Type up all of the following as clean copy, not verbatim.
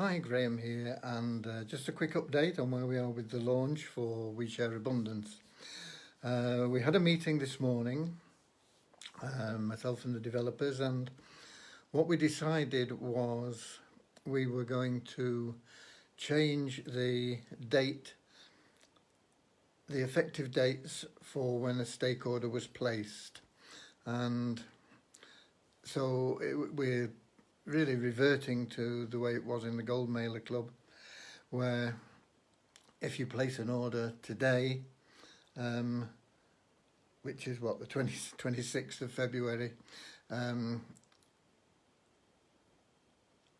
Hi, Graham here, and just a quick update on where we are with the launch for We Share Abundance. We had a meeting this morning, myself and the developers, and what we decided was we were going to change the date, the effective dates for when a stake order was placed. And so we're really reverting to the way it was in the Gold Mailer Club, where if you place an order today, which is what, the 26th of February,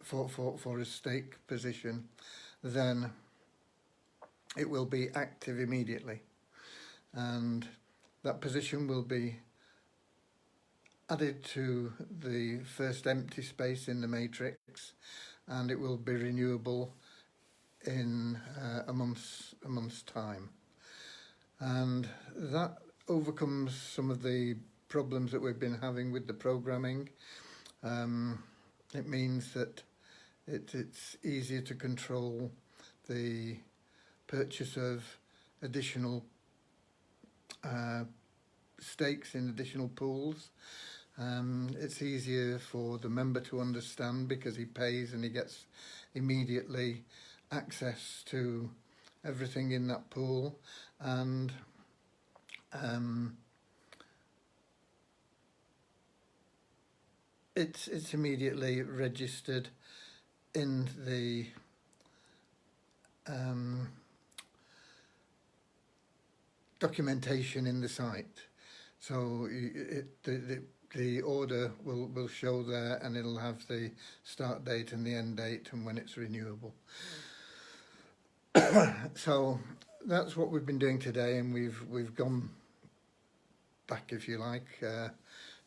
for a stake position, then it will be active immediately, and that position will be added to the first empty space in the matrix, and it will be renewable in a month's time. And that overcomes some of the problems that we've been having with the programming. It means that it's easier to control the purchase of additional stakes in additional pools. It's easier for the member to understand because he pays and he gets immediately access to everything in that pool, and it's immediately registered in the documentation in the site. So the order will show there, and it'll have the start date and the end date and when it's renewable. So that's what we've been doing today, and we've gone back, if you like,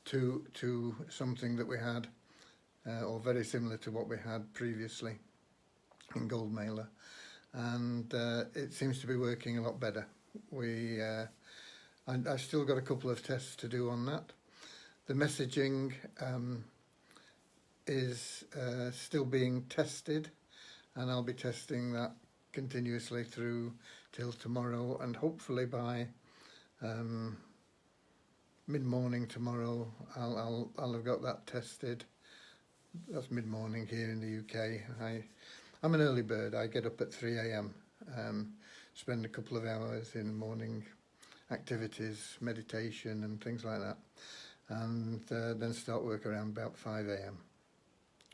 to something that we had, or very similar to what we had previously in Gold Mailer, and it seems to be working a lot better. I've still got a couple of tests to do on that. The messaging is still being tested, and I'll be testing that continuously through till tomorrow, and hopefully by mid-morning tomorrow I'll have got that tested. That's mid-morning here in the UK. I'm an early bird. I get up at 3 a.m, spend a couple of hours in morning activities, meditation and things like that, and then start work around about 5 a.m.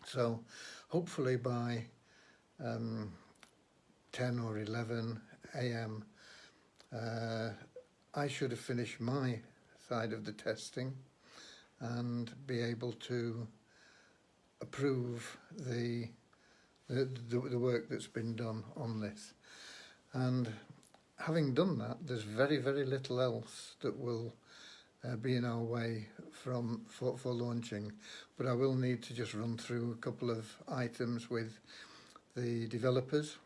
So hopefully by 10 or 11 a.m. I should have finished my side of the testing and be able to approve the work that's been done on this. And having done that, there's very little else that will be in our way for launching, but I will need to just run through a couple of items with the developers.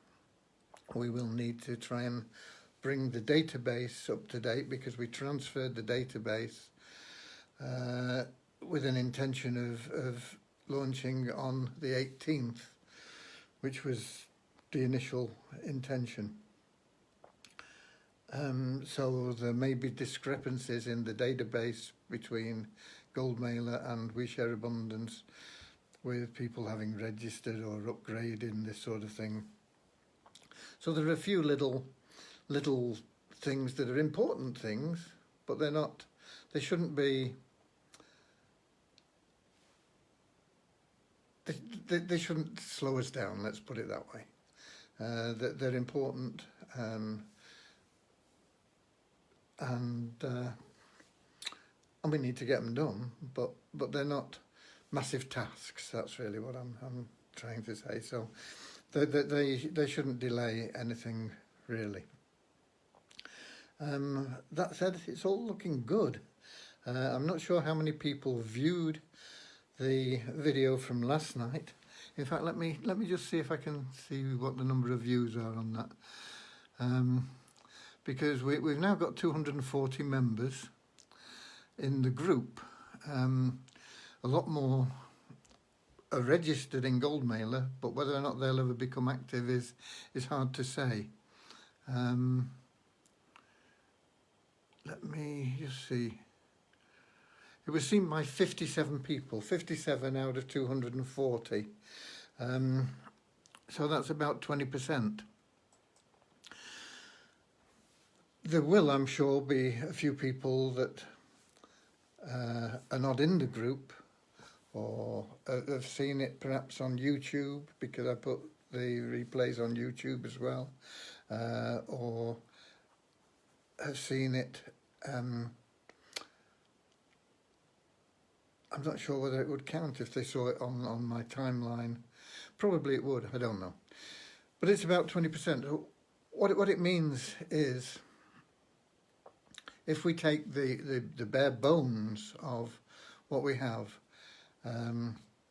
We will need to try and bring the database up to date, because we transferred the database with an intention of launching on the 18th, which was the initial intention. So there may be discrepancies in the database between Gold Mailer and We Share Abundance, with people having registered or upgraded, this sort of thing. So there are a few little things that are important things, but they're not. They shouldn't be. They shouldn't slow us down. Let's put it that way. They're important, and we need to get them done. But they're not massive tasks. That's really what I'm trying to say. So they shouldn't delay anything really. That said, it's all looking good. I'm not sure how many people viewed the video from last night. In fact, let me just see if I can see what the number of views are on that, because we've now got 240 members in the group. A lot more are registered in Goldmailer, but whether or not they'll ever become active is hard to say. Let me just see. It was seen by 57 people, 57 out of 240. So that's about 20%. There will, I'm sure, be a few people that are not in the group, or have seen it perhaps on YouTube, because I put the replays on YouTube as well, or have seen it. I'm not sure whether it would count if they saw it on my timeline. Probably it would, I don't know. But it's about 20%. What it means is, if we take the bare bones of what we have,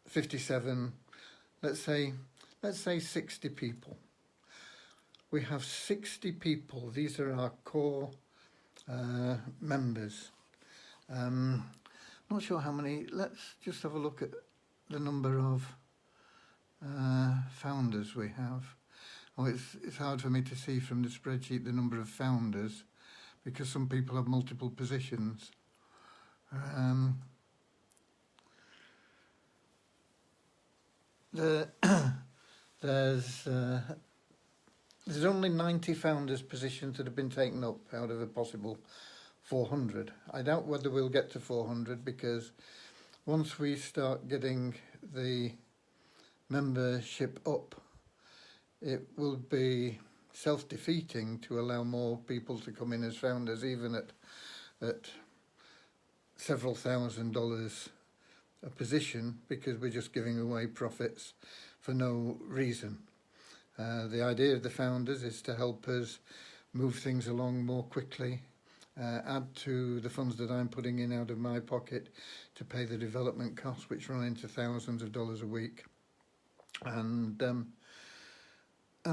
57, let's say 60 people. We have 60 people. These are our core members. Not sure how many. Let's just have a look at the number of founders we have. Oh, it's hard for me to see from the spreadsheet the number of founders, because some people have multiple positions. There's only 90 founders positions that have been taken up out of a possible 400. I doubt whether we'll get to 400, because once we start getting the membership up, it will be self-defeating to allow more people to come in as founders, even at several $1,000s a position, because we're just giving away profits for no reason. The idea of the founders is to help us move things along more quickly, add to the funds that I'm putting in out of my pocket to pay the development costs, which run into thousands of dollars a week, and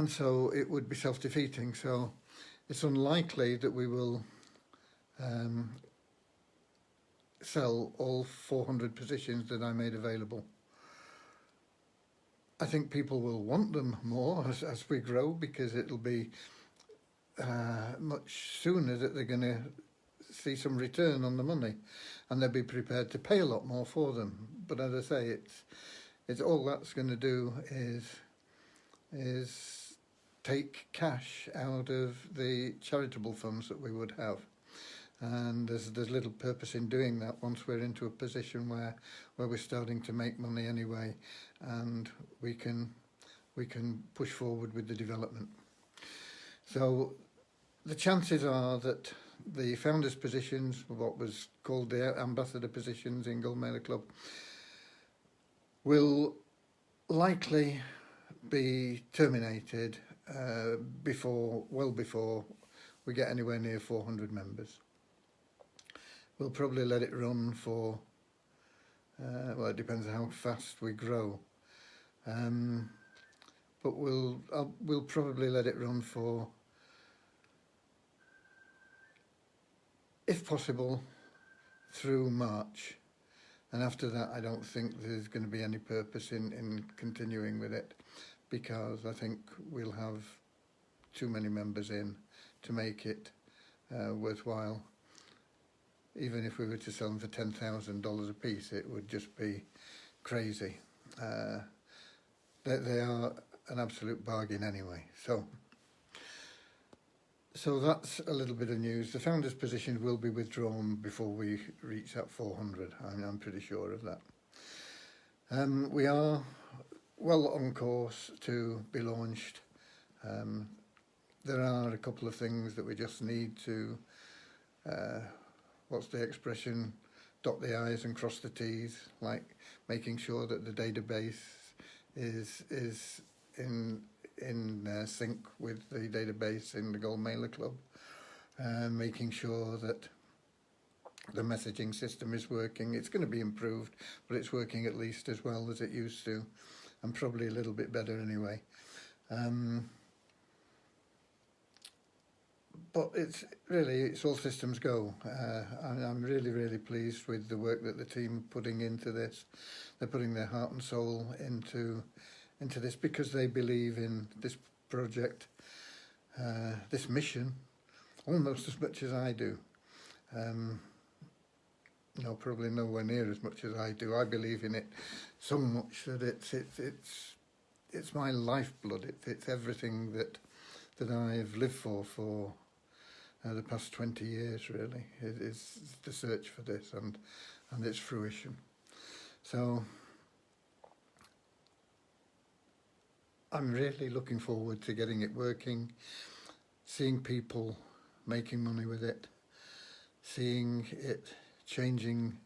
so it would be self-defeating. So it's unlikely that we will sell all 400 positions that I made available. I think people will want them more as we grow, because it'll be much sooner that they're going to see some return on the money, and they'll be prepared to pay a lot more for them. But as I say, it's all that's going to do is take cash out of the charitable funds that we would have. And there's little purpose in doing that once we're into a position where we're starting to make money anyway, and we can push forward with the development. So the chances are that the founders' positions, what was called the ambassador positions in Goldmailer Club, will likely be terminated well before we get anywhere near 400 members. We'll probably let it run for, well, it depends on how fast we grow, but we'll probably let it run for, if possible, through March. And after that, I don't think there's going to be any purpose in continuing with it, because I think we'll have too many members in to make it worthwhile. Even if we were to sell them for $10,000 a piece, it would just be crazy. They are an absolute bargain anyway. So that's a little bit of news. The founders' position will be withdrawn before we reach that 400. I'm pretty sure of that. We are well on course to be launched. There are a couple of things that we just need to, what's the expression, dot the I's and cross the T's, like making sure that the database is in sync with the database in the Goldmailer Club, making sure that the messaging system is working. It's going to be improved, but it's working at least as well as it used to, and probably a little bit better anyway. but it's all systems go. I'm really pleased with the work that the team are putting into this. They're putting their heart and soul into this because they believe in this project, this mission, almost as much as I do. No, probably nowhere near as much as I do. I believe in it so much that it's my lifeblood. It's everything that I've lived for the past 20 years. Really, it is the search for this and its fruition. So I'm really looking forward to getting it working, seeing people making money with it, seeing it changing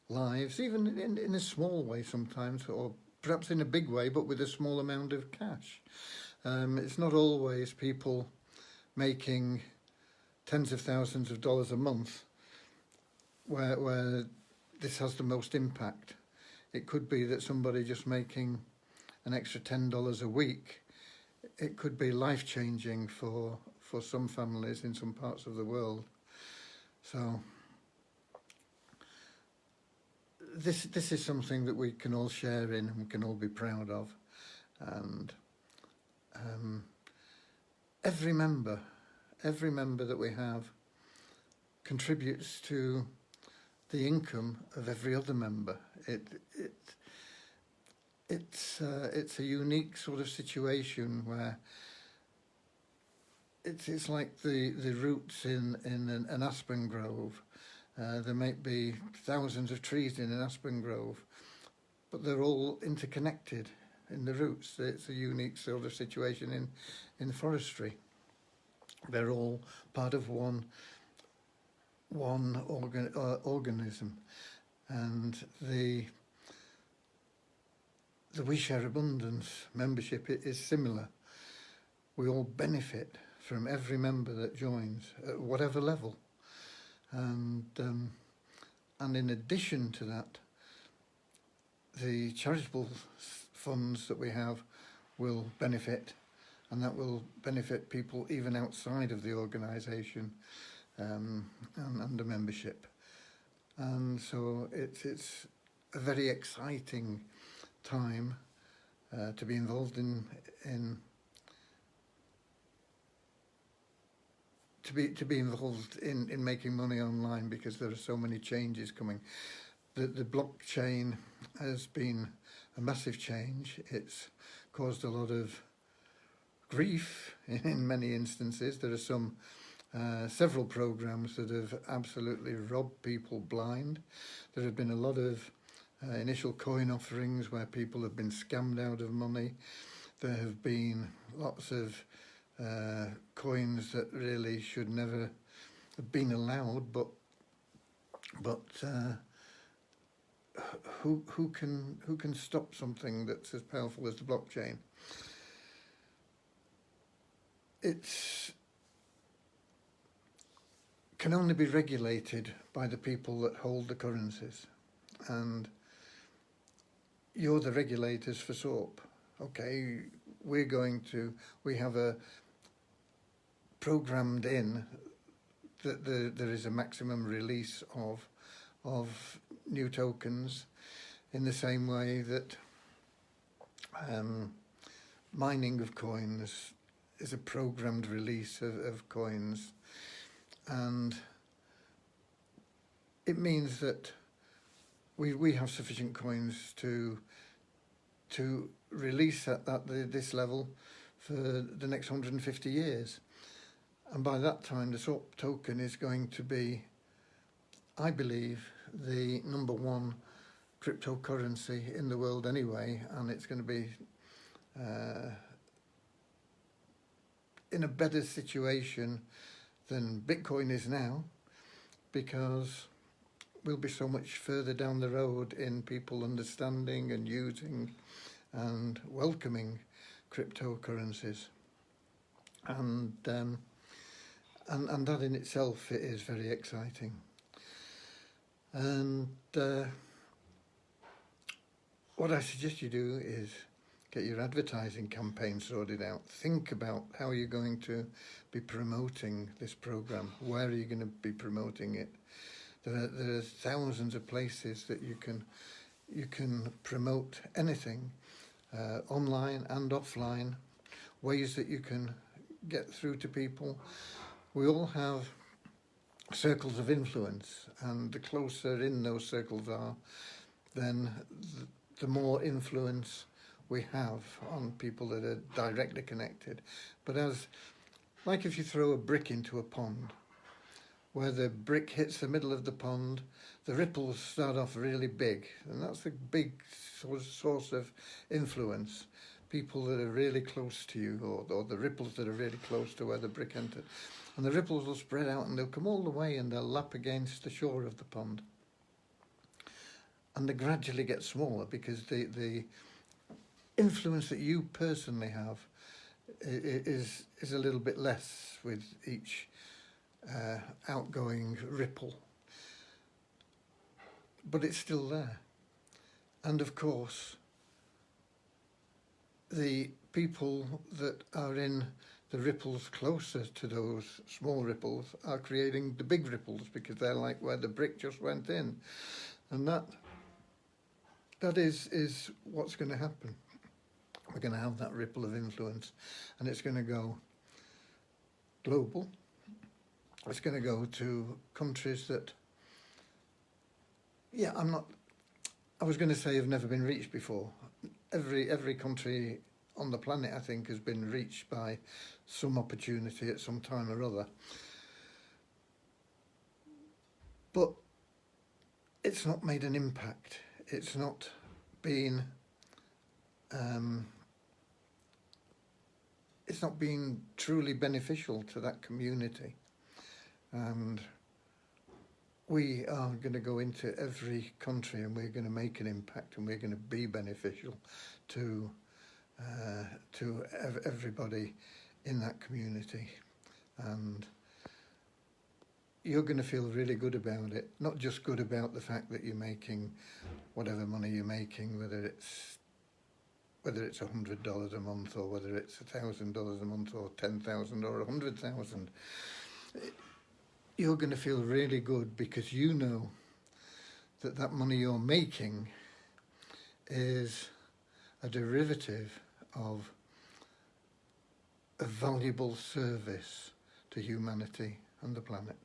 lives, even in a small way sometimes, or perhaps in a big way, but with a small amount of cash. It's not always people making tens of thousands of dollars a month where this has the most impact. It could be that somebody just making an extra $10 a week, it could be life-changing for some families in some parts of the world. So this is something that we can all share in and we can all be proud of. And every member that we have contributes to the income of every other member. It's a unique sort of situation where it's like the roots in an aspen grove. There might be thousands of trees in an aspen grove, but they're all interconnected in the roots. It's a unique sort of situation in forestry. They're all part of one organism, and the We Share Abundance membership is similar. We all benefit from every member that joins at whatever level. And in addition to that, the charitable funds that we have will benefit, and that will benefit people even outside of the organisation and the membership. And so it's a very exciting time to be involved in to be involved in making money online, because there are so many changes coming. The blockchain has been a massive change. It's caused a lot of grief in many instances. There are several programs that have absolutely robbed people blind. There have been a lot of initial coin offerings where people have been scammed out of money. There have been lots of coins that really should never have been allowed, but who can stop something that's as powerful as the blockchain? It's can only be regulated by the people that hold the currencies, and you're the regulators for SOAP. Okay, we have a programmed in that there is a maximum release of new tokens, in the same way that mining of coins is a programmed release of coins, and it means that we have sufficient coins to release at this level for the next 150 years. And by that time, the SOAP token is going to be, I believe, the #1 cryptocurrency in the world anyway, and it's going to be in a better situation than Bitcoin is now, because we'll be so much further down the road in people understanding and using and welcoming cryptocurrencies. And that in itself is very exciting. And what I suggest you do is get your advertising campaign sorted out. Think about how you're going to be promoting this program. Where are you going to be promoting it? There are thousands of places that you can promote anything, online and offline, ways that you can get through to people. We all have circles of influence, and the closer in those circles are, then the more influence we have on people that are directly connected. But like if you throw a brick into a pond, where the brick hits the middle of the pond, the ripples start off really big, and that's a big source of influence. People that are really close to you, or the ripples that are really close to where the brick entered. And the ripples will spread out and they'll come all the way and they'll lap against the shore of the pond. And they gradually get smaller because the influence that you personally have is a little bit less with each outgoing ripple. But it's still there. And of course, the people that are in the ripples closer to those small ripples are creating the big ripples, because they're like where the brick just went in. And that is what's going to happen. We're going to have that ripple of influence, and it's going to go global. It's going to go to countries that, I was going to say have never been reached before. Every country on the planet, I think, has been reached by some opportunity at some time or other. But it's not made an impact. It's not been truly beneficial to that community. And we are going to go into every country and we're going to make an impact, and we're going to be beneficial to everybody in that community. And you're going to feel really good about it. Not just good about the fact that you're making whatever money you're making, whether it's $100 a month, or whether it's $1,000 a month, or 10,000 or 100,000. You're going to feel really good because you know that money you're making is a derivative of a valuable service to humanity and the planet.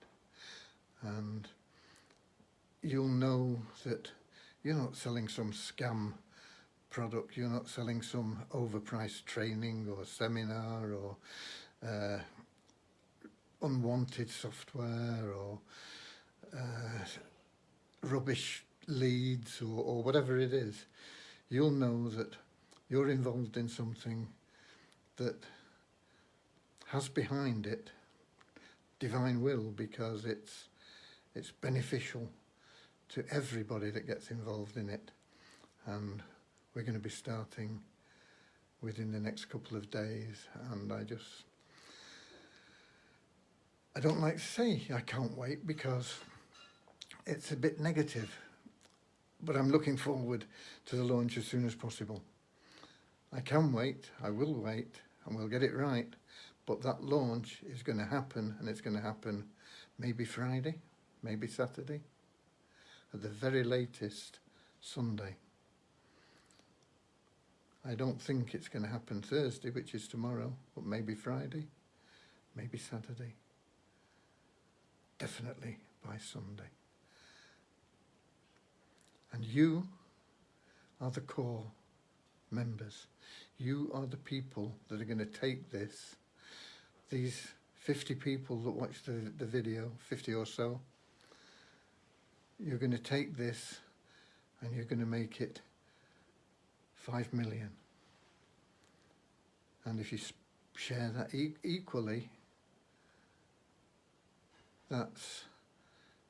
And you'll know that you're not selling some scam product, you're not selling some overpriced training or seminar or unwanted software or rubbish leads or whatever it is. You'll know that you're involved in something that has behind it divine will, because it's beneficial to everybody that gets involved in it. And we're going to be starting within the next couple of days, and I don't like to say I can't wait, because it's a bit negative, but I'm looking forward to the launch as soon as possible. I can wait, I will wait, and we'll get it right, but that launch is going to happen, and it's going to happen maybe Friday, maybe Saturday, at the very latest Sunday. I don't think it's going to happen Thursday, which is tomorrow, but maybe Friday, maybe Saturday. Definitely by Sunday. And you are the core members. You are the people that are going to take this. These 50 people that watch the video, 50 or so, you're going to take this and you're going to make it 5 million. And if you share that equally, that's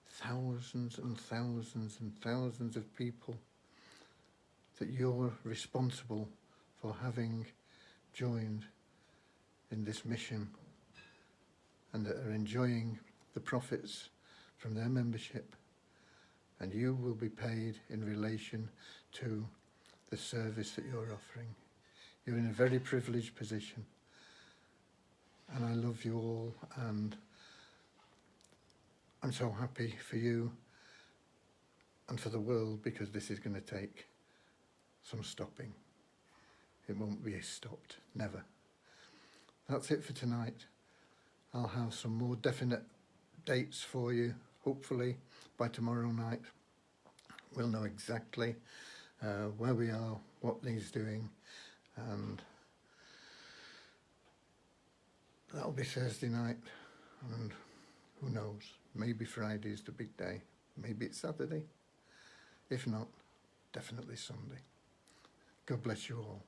thousands and thousands and thousands of people that you're responsible for having joined in this mission, and that are enjoying the profits from their membership, and you will be paid in relation to the service that you're offering. You're in a very privileged position. And I love you all, and I'm so happy for you and for the world, because this is going to take some stopping. It won't be stopped, never. That's it for tonight. I'll have some more definite dates for you, hopefully by tomorrow night. We'll know exactly where we are, what he's doing, and that'll be Thursday night, and who knows, maybe Friday is the big day, maybe it's Saturday. If not, definitely Sunday. God bless you all.